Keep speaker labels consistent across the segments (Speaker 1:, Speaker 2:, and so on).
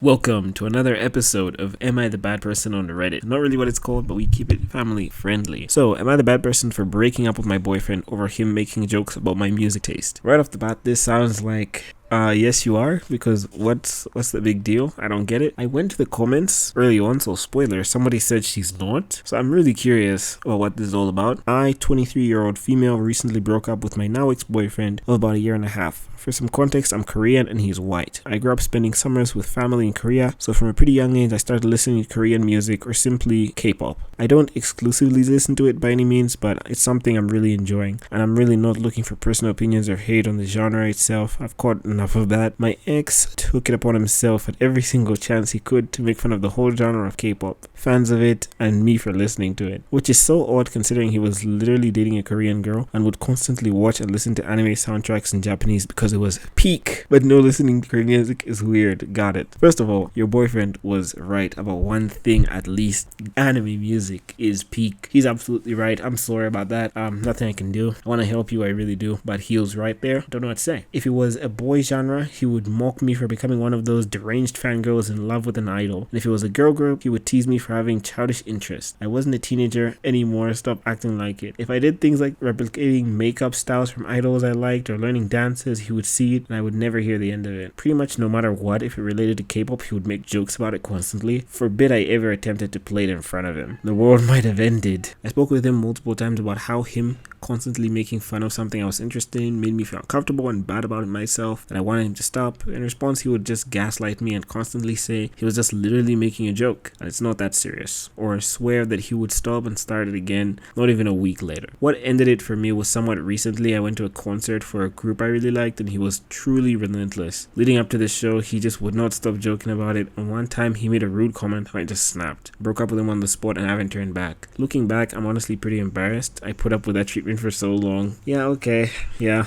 Speaker 1: Welcome to another episode of Am I the Bad Person on the Reddit? Not really what it's called, but we keep it family friendly. So, am I the bad person for breaking up with my boyfriend over him making jokes about my music taste? Right off the bat, this sounds like yes you are, because what's the big deal? I don't get it. I went to the comments early on, so spoiler, somebody said she's not. So I'm really curious about what this is all about. I, 23-year-old female, recently broke up with my now ex-boyfriend of about a year and a half. For some context, I'm Korean and he's white. I grew up spending summers with family in Korea, so from a pretty young age I started listening to Korean music, or simply K-pop. I don't exclusively listen to it by any means, but it's something I'm really enjoying, and I'm really not looking for personal opinions or hate on the genre itself. I've caught enough of that. My ex took it upon himself at every single chance he could to make fun of the whole genre of K-pop, fans of it, and me for listening to it, which is so odd considering he was literally dating a Korean girl and would constantly watch and listen to anime soundtracks in Japanese because it was peak. But no, listening to Korean music is weird. Got it. First of all, your boyfriend was right about one thing at least. Anime music is peak. He's absolutely right. I'm sorry about that. Nothing I can do. I want to help you, I really do, but he was right there. Don't know what to say. If it was a boy genre, he would mock me for becoming one of those deranged fangirls in love with an idol. And if it was a girl group, he would tease me for having childish interests. I wasn't a teenager anymore. Stop acting like it. If I did things like replicating makeup styles from idols I liked or learning dances, he would see it and I would never hear the end of it. Pretty much no matter what, if it related to K-pop, he would make jokes about it constantly. Forbid I ever attempted to play it in front of him. The world might have ended. I spoke with him multiple times about how him constantly making fun of something I was interested in made me feel uncomfortable and bad about it myself, and I wanted him to stop. In response, he would just gaslight me and constantly say he was just literally making a joke and it's not that serious, or swear that he would stop and start it again not even a week later. What ended it for me was somewhat recently. I went to a concert for a group I really liked and he was truly relentless. Leading up to this show, he just would not stop joking about it, and one time he made a rude comment and I just snapped. Broke up with him on the spot and haven't turned back. Looking back, I'm honestly pretty embarrassed. I put up with that treatment for so long. Yeah, okay. Yeah.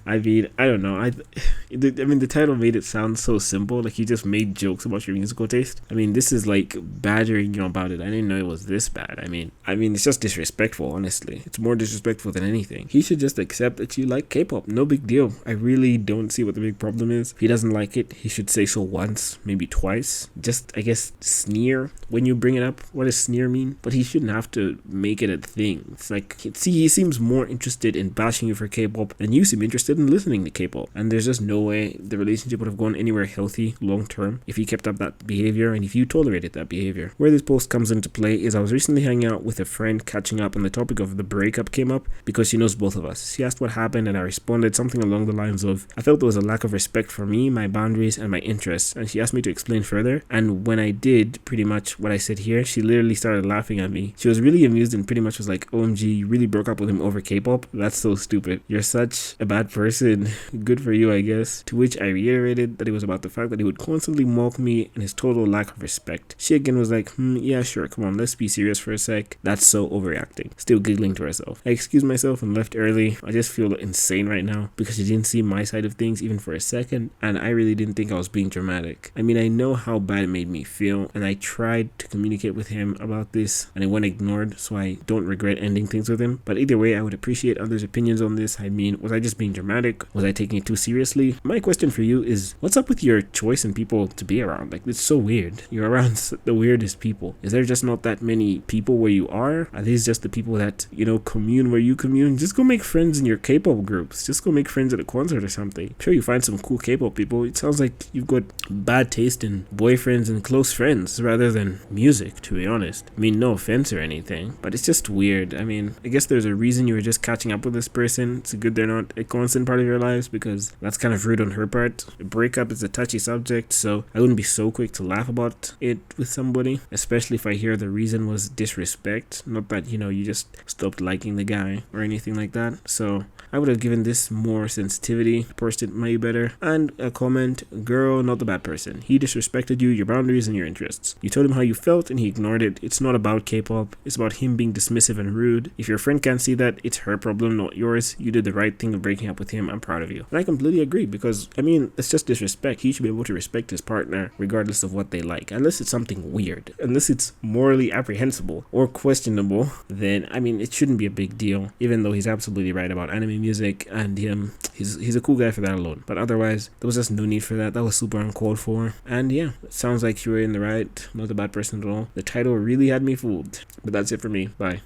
Speaker 1: I mean, I don't know. The title made it sound so simple, like he just made jokes about your musical taste. I mean, this is like badgering you about it. I didn't know it was this bad. I mean, it's just disrespectful, honestly. It's more disrespectful than anything. He should just accept that you like K-pop. No big deal. I really don't see what the big problem is. If he doesn't like it, he should say so once, maybe twice. Just, I guess, sneer when you bring it up. What does sneer mean? But he shouldn't have to make it a thing. It's like, see, he seems more interested in bashing you for K-pop than you seem interested in listening to K-pop, and there's just no way the relationship would have gone anywhere healthy long term if he kept up that behavior and if you tolerated that behavior. Where this post comes into play is I was recently hanging out with a friend, catching up, and the topic of the breakup came up because she knows both of us. She asked what happened and I responded something along the lines of, I felt there was a lack of respect for me, my boundaries, and my interests, and she asked me to explain further, and when I did pretty much what I said here, she literally started laughing at me. She was really amused and pretty much was like, OMG, you really broke up with him over K-pop? That's so stupid. You're such a bad person. Good for you, I guess. To which I reiterated that it was about the fact that he would constantly mock me and his total lack of respect. She again was like, yeah, sure, come on, let's be serious for a sec. That's so overreacting. Still giggling to herself. I excused myself and left early. I just feel insane right now because she didn't see my side of things even for a second, and I really didn't think I was being dramatic. I mean, I know how bad it made me feel, and I tried to communicate with him about this and it went ignored, so I don't regret ending things with him. But either way, I would appreciate others' opinions on this. I mean, was I just being dramatic? Was I taking it too seriously? My question for you is, what's up with your choice in people to be around? Like, it's so weird. You're around the weirdest people. Is there just not that many people where you are? Are these just the people that, commune where you commune? Just go make friends in your K-pop groups. Just go make friends at a concert or something. Sure, you find some cool K-pop people. It sounds like you've got bad taste in boyfriends and close friends rather than music, to be honest. I mean, no offense or anything, but it's just weird. I mean, I guess there's a reason you were just catching up with this person. It's good they're not a constant part of your lives, because that's kind of rude on her part. A breakup is a touchy subject, so I wouldn't be so quick to laugh about it with somebody, especially if I hear the reason was disrespect, not that you just stopped liking the guy or anything like that. So I would have given this more sensitivity, parsed it way better. And a comment, girl, not the bad person. He disrespected you, your boundaries, and your interests. You told him how you felt and he ignored it. It's not about K-pop. It's about him being dismissive and rude. If your friend can't see that, it's her problem, not yours. You did the right thing of breaking up with him. I'm proud of you. And I completely agree, because, it's just disrespect. He should be able to respect his partner regardless of what they like. Unless it's something weird. Unless it's morally apprehensible or questionable, then, it shouldn't be a big deal. Even though he's absolutely right about anime music, and he's a cool guy for that alone. But otherwise, there was just no need for that. That was super uncalled for. And yeah, it sounds like you were in the right. Not a bad person at all. The title really had me fooled. But that's it for me. Bye.